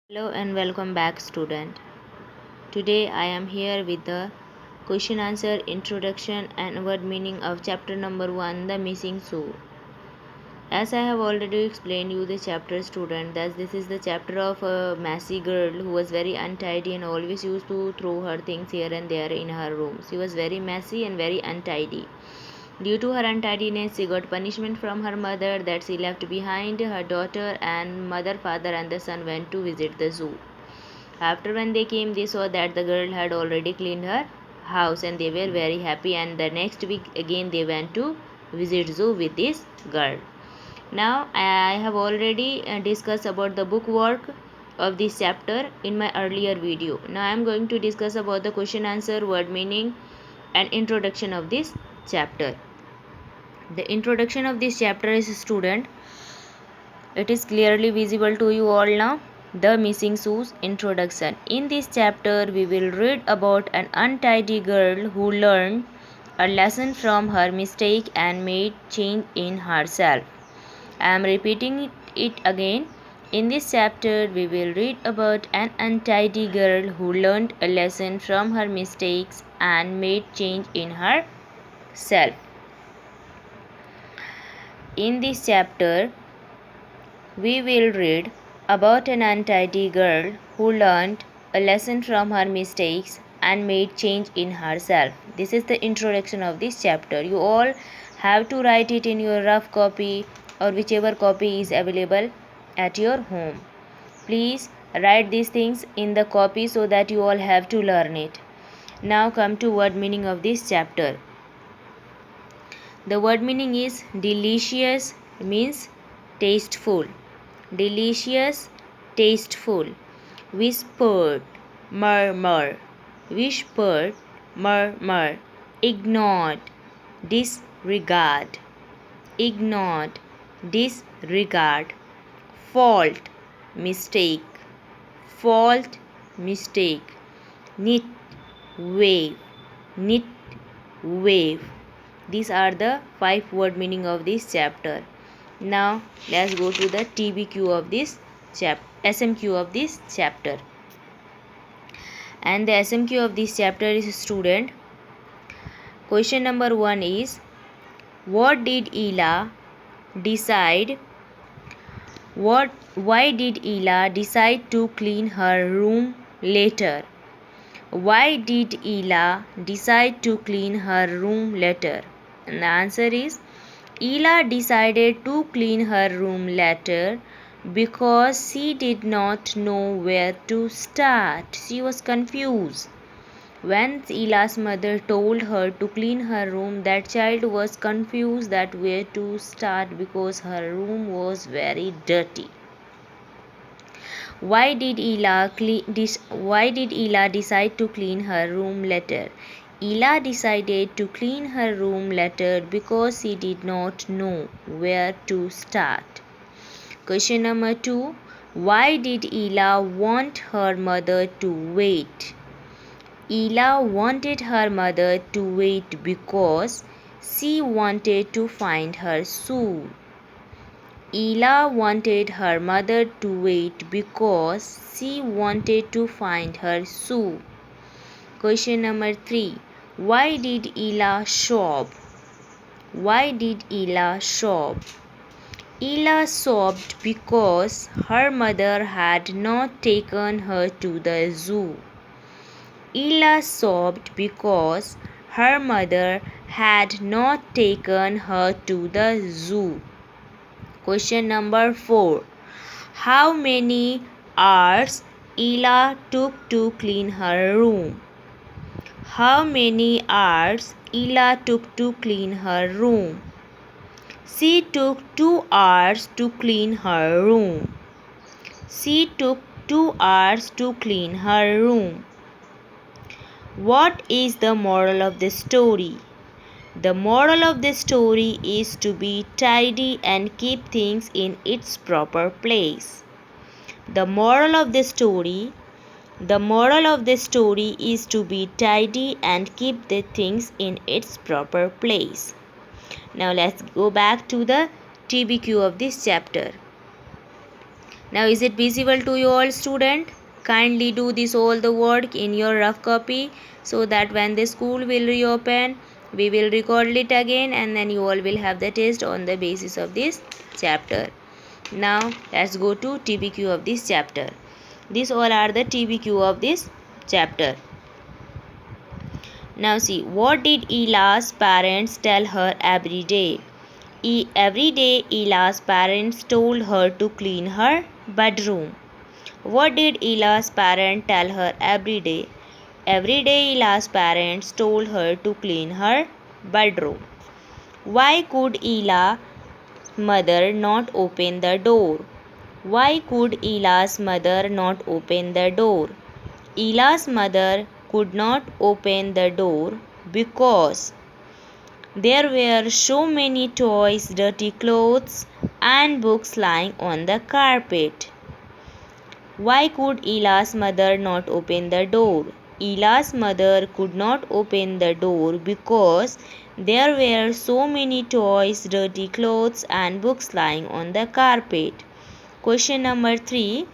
Hello and welcome back, student. Today I am here with the question answer introduction and word meaning of chapter number 1, The Missing Soul. As I have already explained you the chapter, student, that this is the chapter of a messy girl who was very untidy and always used to throw her things here and there in her room. She was very messy and very untidy. Due to her untidiness, she got punishment from her mother that she left behind her daughter, and mother, father and the son went to visit the zoo. After when they came, they saw that the girl had already cleaned her house and they were very happy, and the next week again they went to visit zoo with this girl. Now I have already discussed about the book work of this chapter in my earlier video. Now I am going to discuss about the question answer, word meaning and introduction of this chapter. The introduction of this chapter is, student, it is clearly visible to you all now. The Missing Shoes introduction. In this chapter, we will read about an untidy girl who learned a lesson from her mistake and made change in herself. I am repeating it again. In this chapter, we will read about an untidy girl who learned a lesson from her mistakes and made change in herself. In this chapter, we will read about an untidy girl who learned a lesson from her mistakes and made change in herself. This is the introduction of this chapter. You all have to write it in your rough copy or whichever copy is available at your home. Please write these things in the copy so that you all have to learn it. Now come to word meaning of this chapter. The word meaning is delicious, means tasteful. Delicious, tasteful. Whispered, murmur. Whispered, murmur. Ignored, disregard. Ignored, disregard. Fault, mistake. Fault, mistake. Knit, wave. Knit, wave. These are the 5 word meaning of this chapter. Now let's go to the TBQ of this SMQ of this chapter. And the SMQ of this chapter is, student, question number 1 is, what did Ella decide? Why did Ella decide to clean her room later? Why did Ella decide to clean her room later? And the answer is, Ella decided to clean her room later because she did not know where to start. She was confused. When Ella's mother told her to clean her room, that child was confused that where to start because her room was very dirty. Why did Ella decide to clean her room later? Ella decided to clean her room later because she did not know where to start. Question number 2. Why did Ella want her mother to wait? Ella wanted her mother to wait because she wanted to find her shoe. Ella wanted her mother to wait because she wanted to find her shoe. Question number 3. Why did Ella sob? Why did Ella sob? Ella sobbed because her mother had not taken her to the zoo. Ella sobbed because her mother had not taken her to the zoo. Question number 4. How many hours Ella took to clean her room? How many hours Ella took to clean her room? She took 2 hours to clean her room. She took 2 hours to clean her room. What is the moral of the story? The moral of the story is to be tidy and keep things in its proper place. The moral of the story is to be tidy and keep the things in its proper place. Now let's go back to the TBQ of this chapter. Now is it visible to you all student? Kindly do this all the work in your rough copy so that when the school will reopen, we will record it again and then you all will have the test on the basis of this chapter. Now let's go to TBQ of this chapter. These all are the TBQ of this chapter. Now see, what did Ela's parents tell her every day? Every day Ela's parents told her to clean her bedroom. What did Ela's parents tell her every day? Every day Ela's parents told her to clean her bedroom. Why could Ela's mother not open the door? Why could Ela's mother not open the door? Ela's mother could not open the door because there were so many toys, dirty clothes, and books lying on the carpet. Why could Ela's mother not open the door? Ela's mother could not open the door because there were so many toys, dirty clothes, and books lying on the carpet. Question number 3.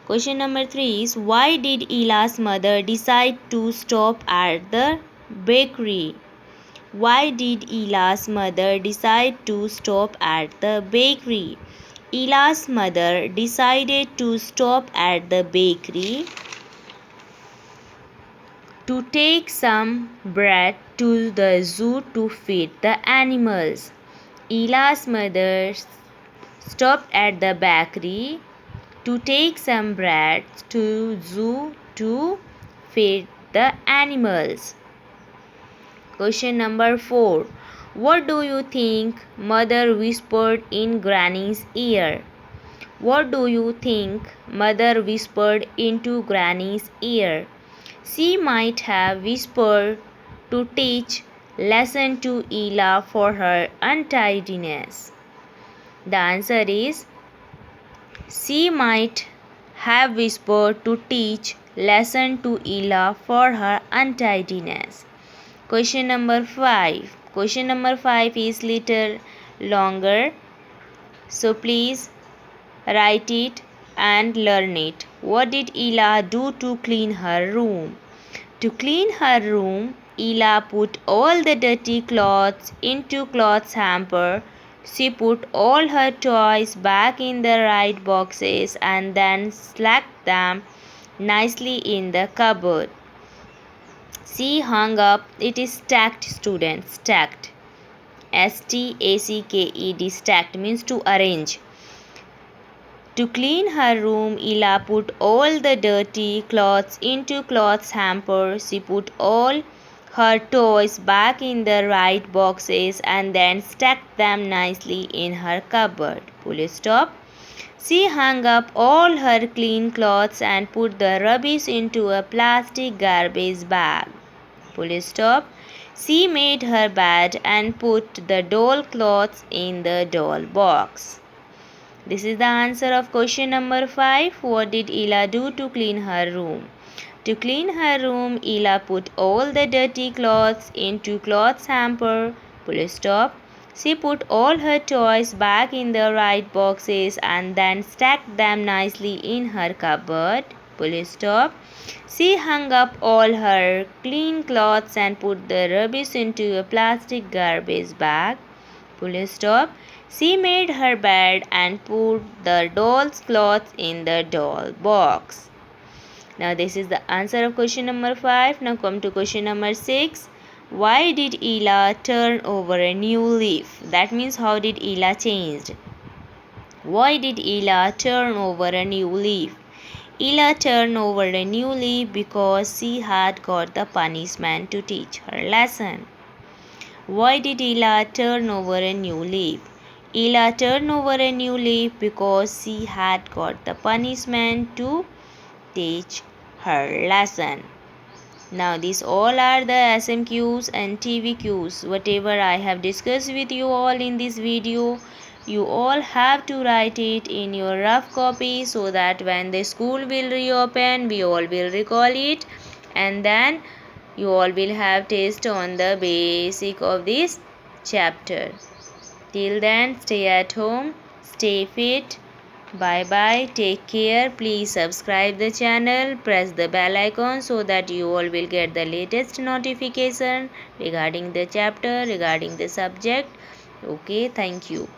Question number 3 is, why did Ela's mother decide to stop at the bakery? Why did Ela's mother decide to stop at the bakery? Ela's mother decided to stop at the bakery to take some bread to the zoo to feed the animals. Ela's mother stopped at the bakery to take some bread to zoo to feed the animals. Question number 4. What do you think mother whispered in Granny's ear? What do you think mother whispered into Granny's ear? She might have whispered to teach lesson to Ela for her untidiness. The answer is, she might have whispered to teach lesson to Ela for her untidiness. Question number 5. Question number 5 is little longer. So please write it and learn it. What did Ela do to clean her room? To clean her room, Ela put all the dirty clothes into clothes hamper. She put all her toys back in the right boxes and then stacked them nicely in the cupboard. She hung up, it is stacked students, stacked. S-T-A-C-K-E-D, stacked means to arrange. To clean her room, Ela put all the dirty clothes into clothes hamper. She put all her toys back in the right boxes and then stacked them nicely in her cupboard. Full stop. She hung up all her clean clothes and put the rubbish into a plastic garbage bag. Full stop. She made her bed and put the doll clothes in the doll box. This is the answer of question number 5. What did Ela do to clean her room? To clean her room, Ela put all the dirty clothes into clothes hamper. Full stop. She put all her toys back in the right boxes and then stacked them nicely in her cupboard. Full stop. She hung up all her clean clothes and put the rubbish into a plastic garbage bag. Full stop. She made her bed and put the doll's clothes in the doll box. Now this is the answer of question number 5. Now come to question number 6. Why did Ela turn over a new leaf? That means how did Ela change? Why did Ela turn over a new leaf? Ela turned over a new leaf because she had got the punishment to teach her lesson. Why did Ela turn over a new leaf? Ela turned over a new leaf because she had got the punishment to teach her lesson. Now these all are the SMQs and TVQs. Whatever I have discussed with you all in this video, you all have to write it in your rough copy so that when the school will reopen, we all will recall it and then you all will have test on the basic of this chapter. Till then, stay at home, stay fit, Bye bye. Take care. Please subscribe the channel. Press the bell icon so that you all will get the latest notification regarding the chapter, regarding the subject. Okay, thank you.